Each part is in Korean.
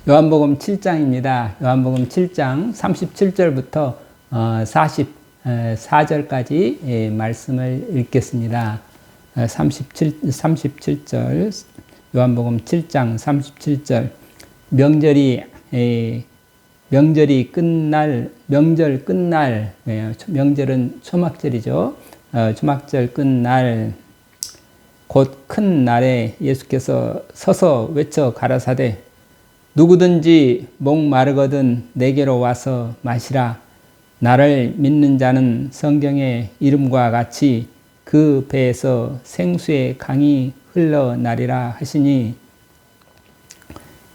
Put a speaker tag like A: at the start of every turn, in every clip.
A: 요한복음 7장입니다. 요한복음 7장 37절부터 44절까지 말씀을 읽겠습니다. 37절 요한복음 7장 37절 명절 끝날 명절은 초막절이죠. 초막절 끝날 곧 큰 날에 예수께서 서서 외쳐 가라사대 누구든지 목마르거든 내게로 와서 마시라. 나를 믿는 자는 성경의 이름과 같이 그 배에서 생수의 강이 흘러나리라 하시니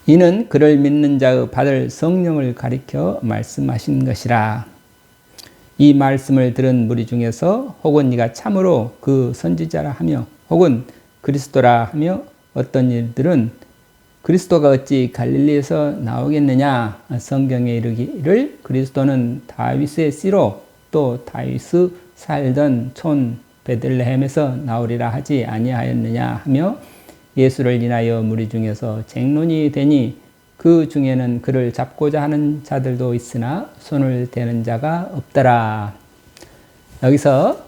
A: 이는 그를 믿는 자의 받을 성령을 가리켜 말씀하신 것이라. 이 말씀을 들은 무리 중에서 혹은 네가 참으로 그 선지자라 하며 혹은 그리스도라 하며 어떤 일들은 그리스도가 어찌 갈릴리에서 나오겠느냐. 성경에 이르기를 그리스도는 다윗의 씨로 또 다윗이 살던 촌 베들레헴에서 나오리라 하지 아니하였느냐 하며 예수를 인하여 무리 중에서 쟁론이 되니 그 중에는 그를 잡고자 하는 자들도 있으나 손을 대는 자가 없더라. 여기서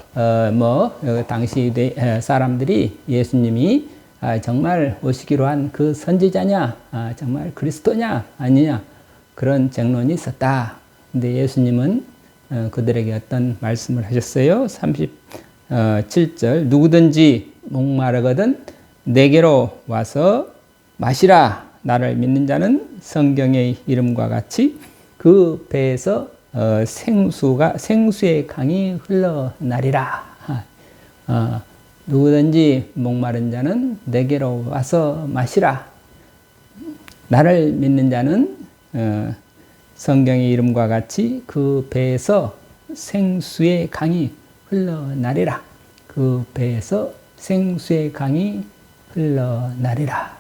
A: 당시 사람들이 예수님이 정말 오시기로 한 그 선지자냐, 정말 그리스도냐 아니냐 그런 쟁론이 있었다. 근데 예수님은 그들에게 어떤 말씀을 하셨어요? 37절 누구든지 목마르거든 내게로 와서 마시라. 나를 믿는 자는 성경의 이름과 같이 그 배에서 생수의 강이 흘러나리라. 누구든지 목마른 자는 내게로 와서 마시라. 나를 믿는 자는 성경의 이름과 같이 그 배에서 생수의 강이 흘러나리라. 그 배에서 생수의 강이 흘러나리라.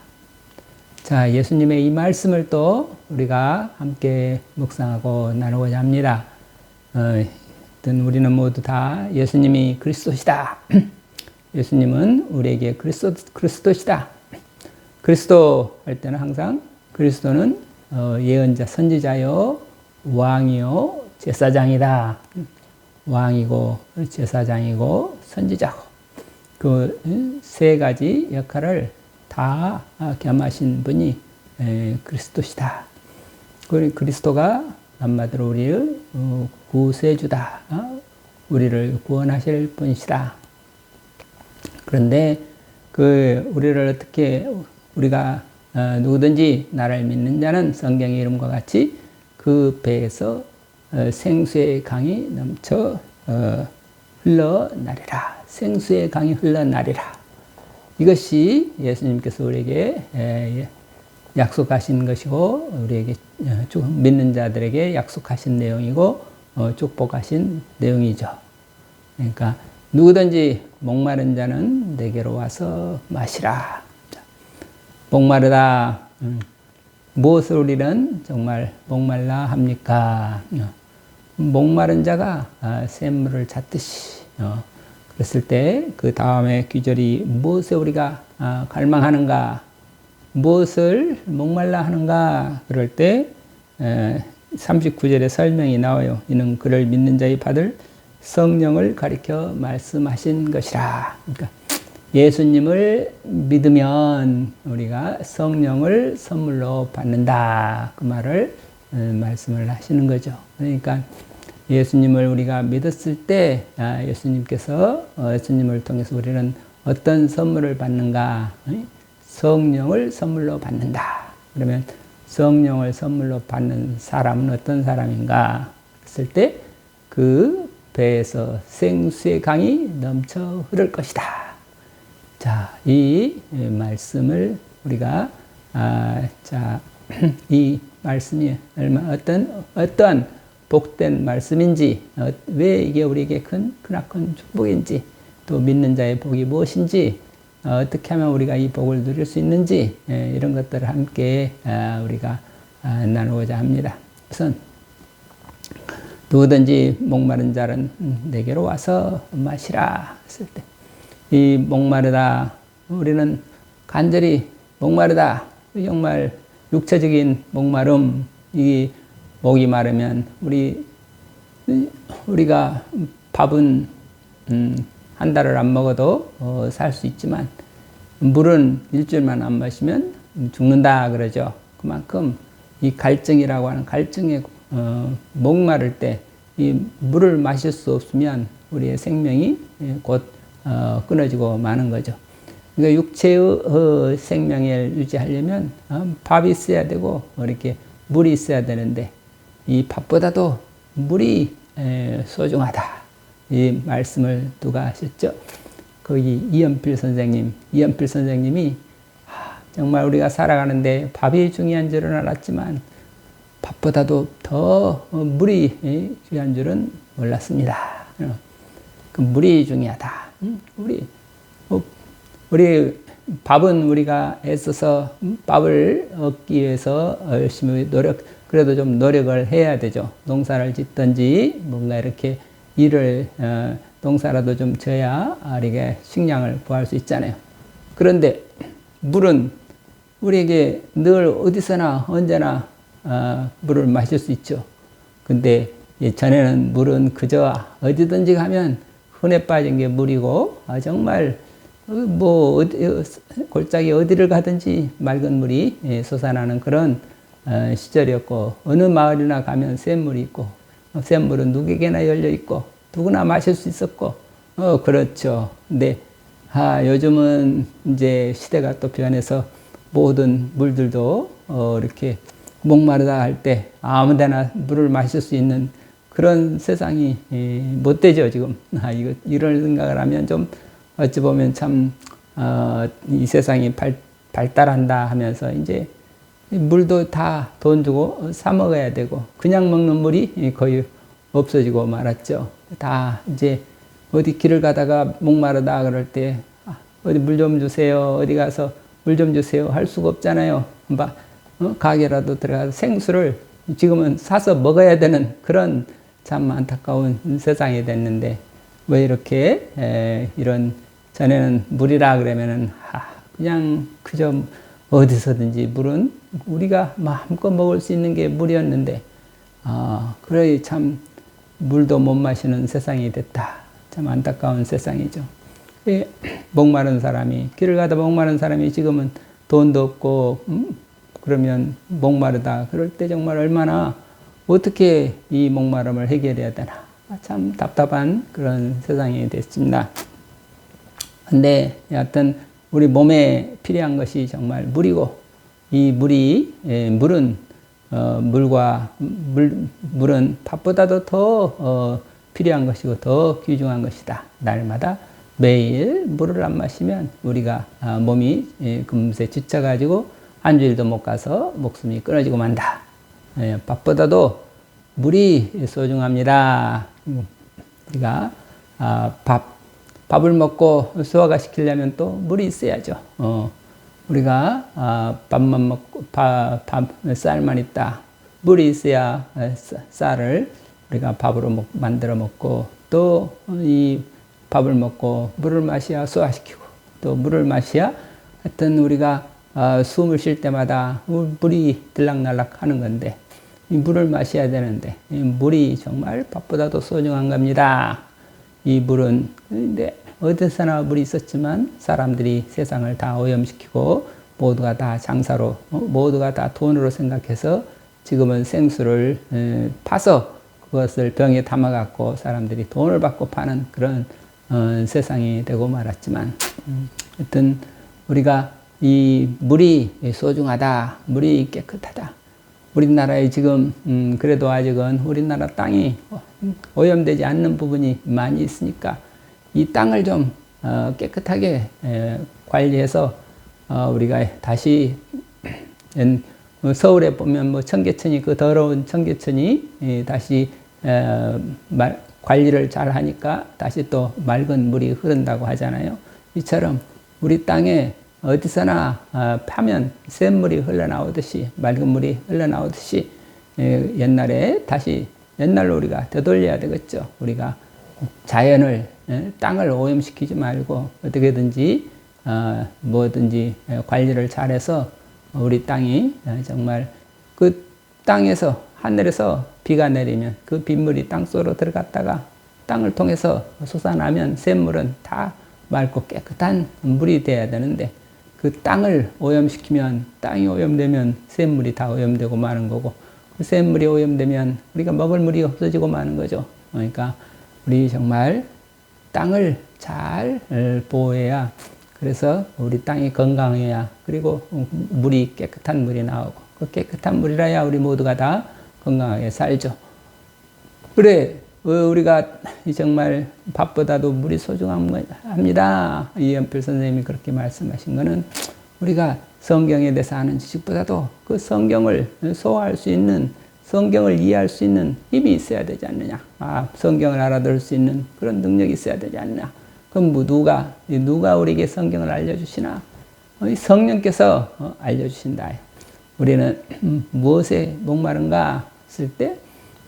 A: 자, 예수님의 이 말씀을 또 우리가 함께 묵상하고 나누고자 합니다. 우리는 모두 다 예수님이 그리스도시다. 예수님은 우리에게 그리스도시다. 그리스도 할 때는 항상 그리스도는 예언자 선지자요 왕이요 제사장이다. 왕이고 제사장이고 선지자고 그 세 가지 역할을 다 겸하신 분이 그리스도시다. 그리스도가 한마디로 우리를 구세주다. 우리를 구원하실 분이시다. 그런데 우리를 어떻게 우리가 누구든지 나를 믿는 자는 성경의 이름과 같이 그 배에서 생수의 강이 넘쳐 흘러나리라. 생수의 강이 흘러나리라. 이것이 예수님께서 우리에게 약속하신 것이고 우리에게 믿는 자들에게 약속하신 내용이고 축복하신 내용이죠. 그러니까 누구든지 목마른 자는 내게로 와서 마시라. 목마르다. 무엇을 우리는 정말 목말라 합니까? 목마른 자가 샘물을 찾듯이 그랬을 때 그 다음에 귀절이 무엇에 우리가 갈망하는가? 무엇을 목말라 하는가? 그럴 때 39절에 설명이 나와요. 이는 그를 믿는 자의 받을 성령을 가리켜 말씀하신 것이라. 그러니까 예수님을 믿으면 우리가 성령을 선물로 받는다. 그 말을 말씀을 하시는 거죠. 그러니까 예수님을 우리가 믿었을 때 예수님께서 예수님을 통해서 우리는 어떤 선물을 받는가? 성령을 선물로 받는다. 그러면 성령을 선물로 받는 사람은 어떤 사람인가? 했을 때 그 배에서 생수의 강이 넘쳐 흐를 것이다. 자, 이 말씀을 우리가 이 말씀이 어떤 복된 말씀인지, 왜 이게 우리에게 크나큰 축복인지, 또 믿는 자의 복이 무엇인지, 어떻게 하면 우리가 이 복을 누릴 수 있는지, 이런 것들을 함께 우리가 나누고자 합니다. 우선 누구든지 목마른 자는 내게로 와서 마시라 했을 때, 이 목마르다, 우리는 간절히 목마르다, 정말 육체적인 목마름, 이 목이 마르면 우리가 밥은 한 달을 안 먹어도 살 수 있지만 물은 일주일만 안 마시면 죽는다 그러죠. 그만큼 이 갈증이라고 하는 갈증에 목마를 때 이 물을 마실 수 없으면 우리의 생명이 곧 끊어지고 마는 거죠. 그러니까 육체의 생명을 유지하려면 밥이 있어야 되고 이렇게 물이 있어야 되는데 이 밥보다도 물이 소중하다. 이 말씀을 누가 하셨죠? 거기 이연필 선생님이 정말 우리가 살아가는데 밥이 중요한 줄은 알았지만 밥보다도 더 물이 중요한 줄은 몰랐습니다. 그 물이 중요하다. 우리 밥은 우리가 애써서 밥을 얻기 위해서 열심히 그래도 좀 노력을 해야 되죠. 농사를 짓든지 뭔가 이렇게 일을 농사라도 좀 져야 우리가 식량을 구할 수 있잖아요. 그런데 물은 우리에게 늘 어디서나 언제나 물을 마실 수 있죠. 근데 예전에는 물은 그저 어디든지 가면 흔해 빠진 게 물이고 정말 골짜기 어디를 가든지 맑은 물이 솟아나는 그런 시절이었고 어느 마을이나 가면 샘물이 있고 샘물은 누구에게나 열려 있고 누구나 마실 수 있었고 그렇죠. 근데 요즘은 이제 시대가 또 변해서 모든 물들도 이렇게 목마르다 할 때 아무데나 물을 마실 수 있는 그런 세상이 못 되죠 지금. 이런 생각을 하면 좀 어찌 보면 참 이 세상이 발달한다 하면서 이제 물도 다 돈 주고 사 먹어야 되고 그냥 먹는 물이 거의 없어지고 말았죠. 다 이제 어디 길을 가다가 목마르다 그럴 때 어디 물 좀 주세요. 어디 가서 물 좀 주세요. 할 수가 없잖아요. 가게라도 들어가서 생수를 지금은 사서 먹어야 되는 그런 참 안타까운 세상이 됐는데 왜 이렇게 이런 전에는 물이라 그러면은 그냥 그저 어디서든지 물은 우리가 마음껏 먹을 수 있는 게 물이었는데 그래 참 물도 못 마시는 세상이 됐다. 참 안타까운 세상이죠. 목마른 사람이 길을 가다 목마른 사람이 지금은 돈도 없고 그러면 목마르다 그럴 때 정말 얼마나 어떻게 이 목마름을 해결해야 되나 참 답답한 그런 세상이 됐습니다. 근데 여하튼 우리 몸에 필요한 것이 정말 물이고 이 물은 물은 밥보다도 더 필요한 것이고 더 귀중한 것이다. 날마다 매일 물을 안 마시면 우리가 몸이 금세 지쳐가지고 한 주일도 못 가서 목숨이 끊어지고 만다. 밥보다도 물이 소중합니다. 우리가 밥을 먹고 소화가 시키려면 또 물이 있어야죠. 우리가 밥만 먹고 쌀만 있다. 물이 있어야 쌀을 우리가 밥으로 만들어 먹고 또 이 밥을 먹고 물을 마셔야 소화시키고 또 물을 마셔야 하여튼 우리가 숨을 쉴 때마다 물이 들락날락 하는 건데 이 물을 마셔야 되는데 이 물이 정말 밥보다도 소중한 겁니다. 이 물은 근데 어디서나 물이 있었지만 사람들이 세상을 다 오염시키고 모두가 다 장사로 모두가 다 돈으로 생각해서 지금은 생수를 파서 그것을 병에 담아갖고 사람들이 돈을 받고 파는 그런 세상이 되고 말았지만 하여튼 우리가 이 물이 소중하다. 물이 깨끗하다. 우리나라에 지금 그래도 아직은 우리나라 땅이 오염되지 않는 부분이 많이 있으니까 이 땅을 좀 깨끗하게 관리해서 우리가 다시 서울에 보면 뭐 청계천이 그 더러운 청계천이 다시 관리를 잘 하니까 다시 또 맑은 물이 흐른다고 하잖아요. 이처럼 우리 땅에 어디서나 파면 샘물이 흘러나오듯이 맑은 물이 흘러나오듯이 옛날에 다시 옛날로 우리가 되돌려야 되겠죠. 우리가 자연을 땅을 오염시키지 말고 어떻게든지 뭐든지 관리를 잘해서 우리 땅이 정말 그 땅에서 하늘에서 비가 내리면 그 빗물이 땅속으로 들어갔다가 땅을 통해서 솟아나면 샘물은 다 맑고 깨끗한 물이 돼야 되는데 그 땅을 오염시키면 땅이 오염되면 샘물이 다 오염되고 마는 거고 그 샘물이 오염되면 우리가 먹을 물이 없어지고 마는 거죠. 그러니까 우리 정말 땅을 잘 보호해야 그래서 우리 땅이 건강해야 그리고 물이 깨끗한 물이 나오고 그 깨끗한 물이라야 우리 모두가 다 건강하게 살죠. 그래 우리가 정말 밥보다도 물이 소중합니다. 이연필 선생님이 그렇게 말씀하신 거는 우리가 성경에 대해서 아는 지식보다도 그 성경을 소화할 수 있는 성경을 이해할 수 있는 힘이 있어야 되지 않느냐. 성경을 알아들을 수 있는 그런 능력이 있어야 되지 않느냐. 그럼 누가 우리에게 성경을 알려주시나? 성령께서 알려주신다. 우리는 무엇에 목마른가 했을 때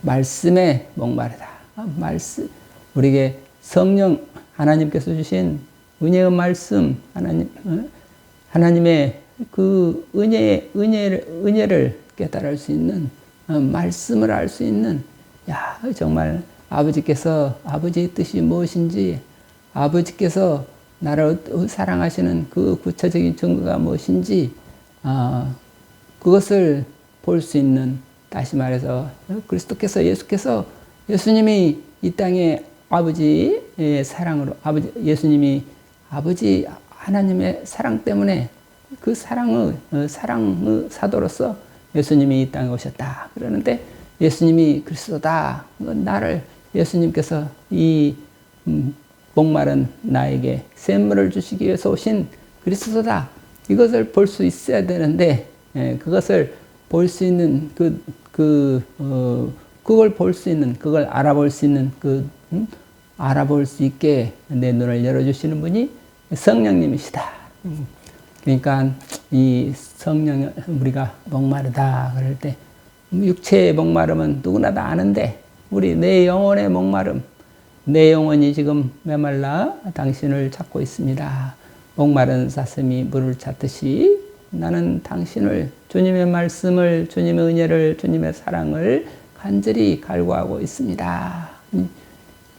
A: 말씀에 목마르다. 말씀, 우리에게 성령 하나님께서 주신 은혜의 말씀, 하나님의 그 은혜를 깨달을 수 있는 말씀을 알 수 있는 정말 아버지의 뜻이 무엇인지 아버지께서 나를 사랑하시는 그 구체적인 증거가 무엇인지 그것을 볼 수 있는 다시 말해서 예수님이 이 땅에 아버지의 사랑으로 예수님이 아버지 하나님의 사랑 때문에 그 사랑의 사도로서 예수님이 이 땅에 오셨다. 그러는데 예수님이 그리스도다. 나를 예수님께서 이 목마른 나에게 샘물을 주시기 위해서 오신 그리스도다. 이것을 볼 수 있어야 되는데 그것을 볼 수 있는 그걸 볼 수 있는 그걸 알아볼 수 있는 알아볼 수 있게 내 눈을 열어주시는 분이 성령님이시다. 그러니까 이 성령 우리가 목마르다 그럴 때 육체의 목마름은 누구나 다 아는데 우리 내 영혼의 목마름 내 영혼이 지금 메말라 당신을 찾고 있습니다. 목마른 사슴이 물을 찾듯이 나는 당신을 주님의 말씀을 주님의 은혜를 주님의 사랑을 간절히 갈구하고 있습니다.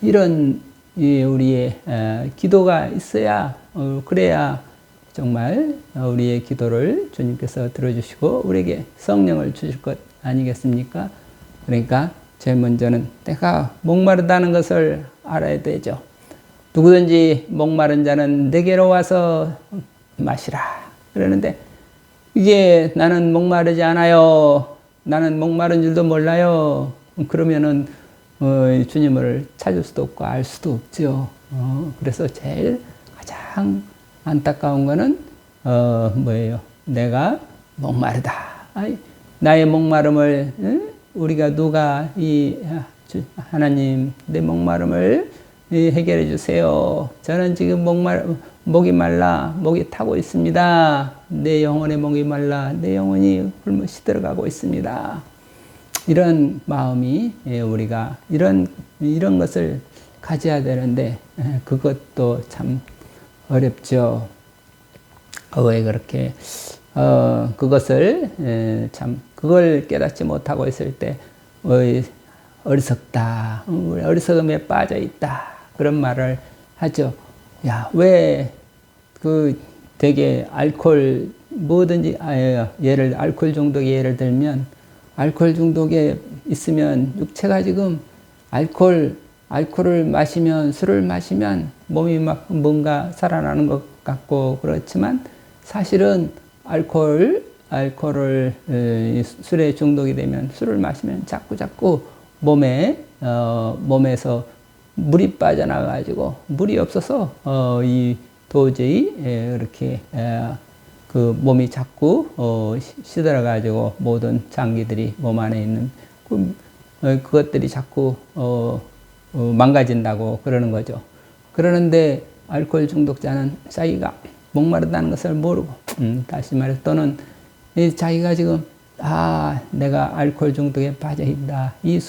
A: 이런 우리의 기도가 있어야 그래야 정말 우리의 기도를 주님께서 들어주시고 우리에게 성령을 주실 것 아니겠습니까? 그러니까 제일 먼저는 내가 목마르다는 것을 알아야 되죠. 누구든지 목마른 자는 내게로 와서 마시라. 그러는데 이게 나는 목마르지 않아요. 나는 목마른 줄도 몰라요. 그러면은 주님을 찾을 수도 없고 알 수도 없죠. 그래서 제일 가장 안타까운 거는 뭐예요? 내가 목마르다. 나의 목마름을 우리가 누가 하나님 내 목마름을 해결해 주세요. 저는 지금 목이 말라 목이 타고 있습니다. 내 영혼의 목이 말라 내 영혼이 굶어 시들어가고 있습니다. 이런 마음이 우리가 이런 것을 가져야 되는데 그것도 참 어렵죠. 왜 그렇게 그것을 참 그걸 깨닫지 못하고 있을 때 어리석다, 어리석음에 빠져 있다 그런 말을 하죠. 왜 되게 알코올 뭐든지 알코올 중독 예를 들면 알코올 중독에 있으면 육체가 지금 알코올을 마시면 술을 마시면 몸이 막 뭔가 살아나는 것 같고 그렇지만 사실은 알코올을 술에 중독이 되면 술을 마시면 자꾸 몸에서 물이 빠져나가지고 물이 없어서 도저히 이렇게 그 몸이 자꾸 시들어가지고 모든 장기들이 몸 안에 있는 그것들이 자꾸 망가진다고 그러는 거죠. 그러는데 알코올 중독자는 자기가 목마르다는 것을 모르고 다시 말해서 또는 자기가 지금 내가 알코올 중독에 빠져 있다. 이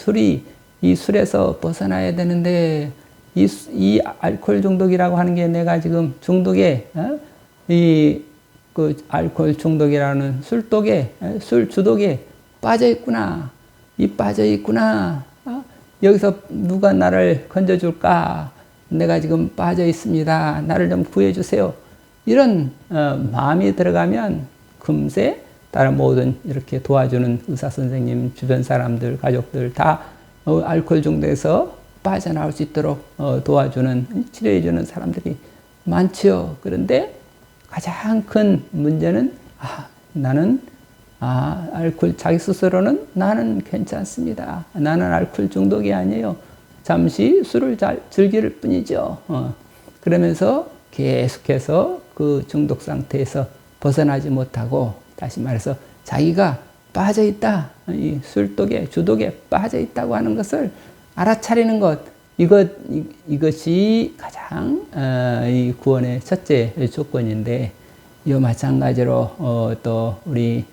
A: 술에서 벗어나야 되는데 이 알코올 중독이라고 하는 게 내가 지금 중독에 그 알코올 중독이라는 술독에, 술 주독에 빠져 있구나. 이 빠져 있구나. 여기서 누가 나를 건져줄까? 내가 지금 빠져 있습니다. 나를 좀 구해주세요. 이런 마음이 들어가면 금세 다른 모든 이렇게 도와주는 의사 선생님, 주변 사람들, 가족들 다 알코올 중독에서 빠져나올 수 있도록 도와주는, 치료해주는 사람들이 많지요. 그런데 가장 큰 문제는 나는 알코올, 자기 스스로는 나는 괜찮습니다. 나는 알코올 중독이 아니에요. 잠시 술을 잘 즐길 뿐이죠. 그러면서 계속해서 그 중독 상태에서 벗어나지 못하고, 다시 말해서 자기가 빠져 있다, 이 술독에, 주독에 빠져 있다고 하는 것을 알아차리는 것, 이것이 가장 이 구원의 첫째 조건인데, 이와 마찬가지로 또 우리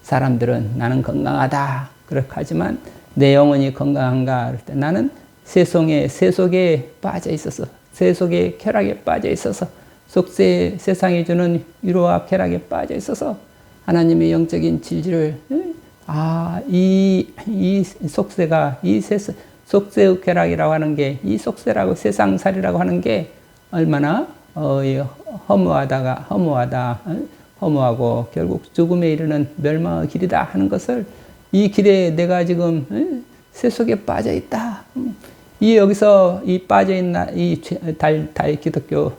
A: 사람들은 나는 건강하다 그렇게 하지만 내 영혼이 건강한가 그럴 때 나는 세속에 빠져 있어서, 세속의 쾌락에 빠져 있어서, 세상이 주는 위로와 쾌락에 빠져 있어서 하나님의 영적인 진리를 이 속세가, 속세의 쾌락이라고 하는 게, 이 속세라고 세상살이라고 하는 게 얼마나 허무하고 결국 죽음에 이르는 멸망의 길이다 하는 것을, 이 길에 내가 지금 세속에 빠져 있다. 여기서 이 빠져 있나, 이 기독교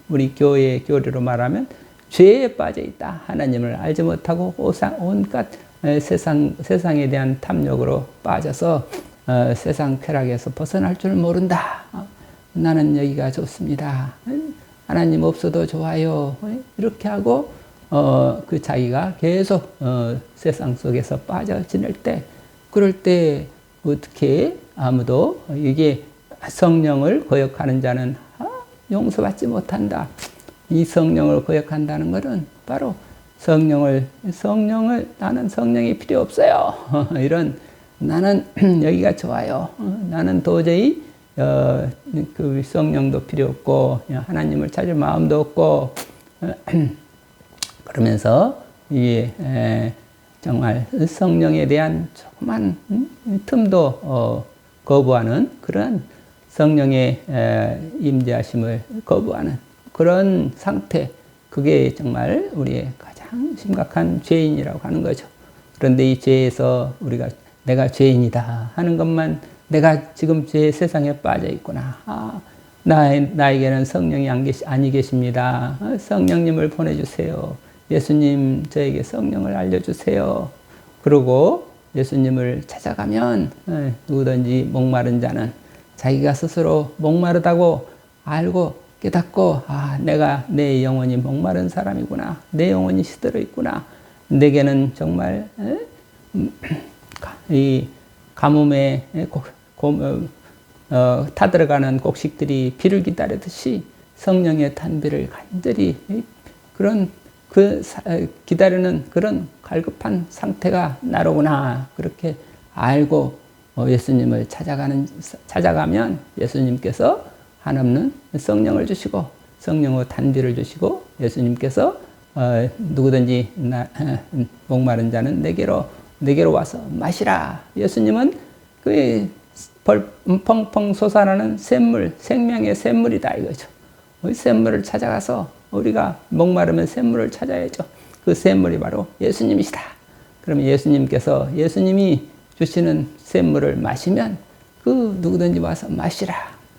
A: 우리 교회 교리로 말하면 죄에 빠져 있다. 하나님을 알지 못하고 온갖 세상에 대한 탐욕으로 빠져서 세상 쾌락에서 벗어날 줄 모른다. 나는 여기가 좋습니다. 하나님 없어도 좋아요. 이렇게 하고 그 자기가 계속 세상 속에서 빠져 지낼 때, 그럴 때 어떻게 아무도 이게 성령을 거역하는 자는 용서받지 못한다. 이 성령을 거역한다는 것은 바로 성령을 나는 성령이 필요 없어요. 이런, 나는 여기가 좋아요. 나는 도저히 그 성령도 필요 없고 하나님을 찾을 마음도 없고 그러면서 이게 정말 성령에 대한 조그만 틈도 거부하는 그런 성령의 임재하심을 거부하는 그런 상태, 그게 정말 우리의 가장 심각한 죄인이라고 하는 거죠. 그런데 이 죄에서 우리가 내가 죄인이다 하는 것만, 내가 지금 죄의 세상에 빠져 있구나. 나에게는 성령이 아니 계십니다. 성령님을 보내주세요. 예수님, 저에게 성령을 알려주세요. 그러고 예수님을 찾아가면 누구든지 목마른 자는 자기가 스스로 목마르다고 알고 깨닫고, 내 영혼이 목마른 사람이구나. 내 영혼이 시들어 있구나. 내게는 정말 이 가뭄에 타들어가는 곡식들이 비를 기다리듯이 성령의 탄비를 간절히 기다리는 그런 갈급한 상태가 나로구나. 그렇게 알고 예수님을 찾아가면 예수님께서 한없는 성령을 주시고 성령의 단비를 주시고, 예수님께서 누구든지 목마른 자는 내게로 와서 마시라. 예수님은 그 펑펑 솟아나는 샘물, 생명의 샘물이다 이거죠. 샘물을 찾아가서 우리가 목마르면 샘물을 찾아야죠. 그 샘물이 바로 예수님이시다. 그러면 예수님이 주시는 샘물을 마시면 그 누구든지 와서 마시라.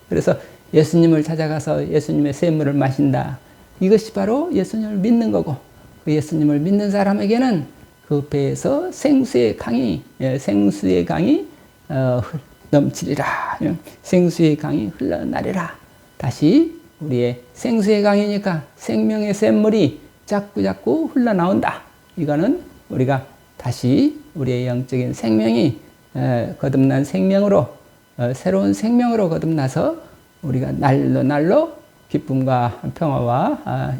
A: 그래서 예수님을 찾아가서 예수님의 샘물을 마신다. 이것이 바로 예수님을 믿는 거고, 그 예수님을 믿는 사람에게는 그 배에서 생수의 강이 넘치리라. 생수의 강이 흘러나리라. 다시 우리의 생수의 강이니까 생명의 샘물이 자꾸자꾸 흘러나온다. 이거는 우리가 다시 우리의 영적인 생명이 거듭난 생명으로, 새로운 생명으로 거듭나서 우리가 날로 기쁨과 평화와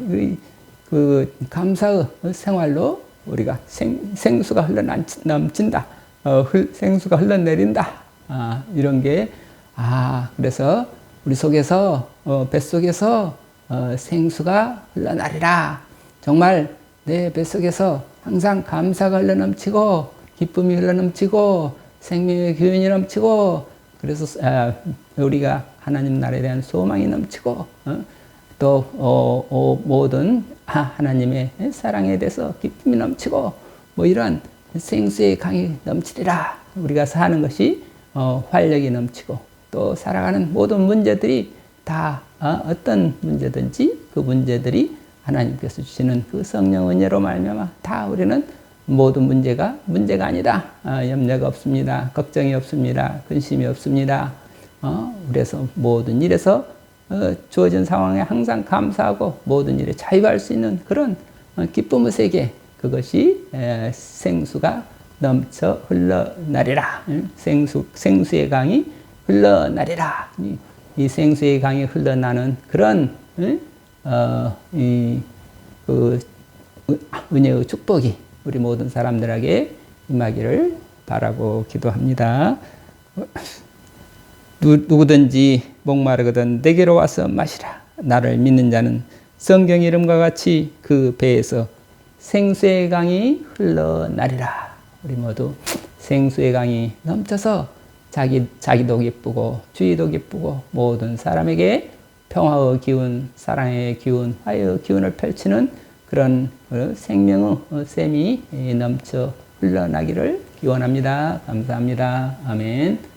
A: 그 감사의 생활로 우리가 생수가 흘러넘친다. 생수가 흘러내린다. 이런 게, 그래서 우리 속에서, 뱃속에서 생수가 흘러나리라. 정말 내 뱃속에서 항상 감사가 흘러넘치고 기쁨이 흘러넘치고 생명의 기운이 넘치고 그래서 우리가 하나님 나라에 대한 소망이 넘치고 또 모든 하나님의 사랑에 대해서 기쁨이 넘치고 뭐 이런 생수의 강이 넘치리라. 우리가 사는 것이 활력이 넘치고 또 살아가는 모든 문제들이 다 어떤 문제든지 그 문제들이 하나님께서 주시는 그 성령 은혜로 말미암아 다 우리는 모든 문제가 아니다. 염려가 없습니다. 걱정이 없습니다. 근심이 없습니다. 그래서 모든 일에서 주어진 상황에 항상 감사하고 모든 일에 자유할 수 있는 그런 기쁨의 세계, 그것이 생수가 넘쳐 흘러나리라. 생수의 강이 흘러나리라. 이 생수의 강이 흘러나는 그런 그 은혜의 축복이 우리 모든 사람들에게 임하기를 바라고 기도합니다. 누구든지 목마르거든 내게로 와서 마시라. 나를 믿는 자는 성경 이름과 같이 그 배에서 생수의 강이 흘러나리라. 우리 모두 생수의 강이 넘쳐서 자기도 기쁘고 주위도 기쁘고 모든 사람에게 평화의 기운, 사랑의 기운, 화해의 기운을 펼치는 그런 생명의 샘이 넘쳐 흘러나기를 기원합니다. 감사합니다. 아멘.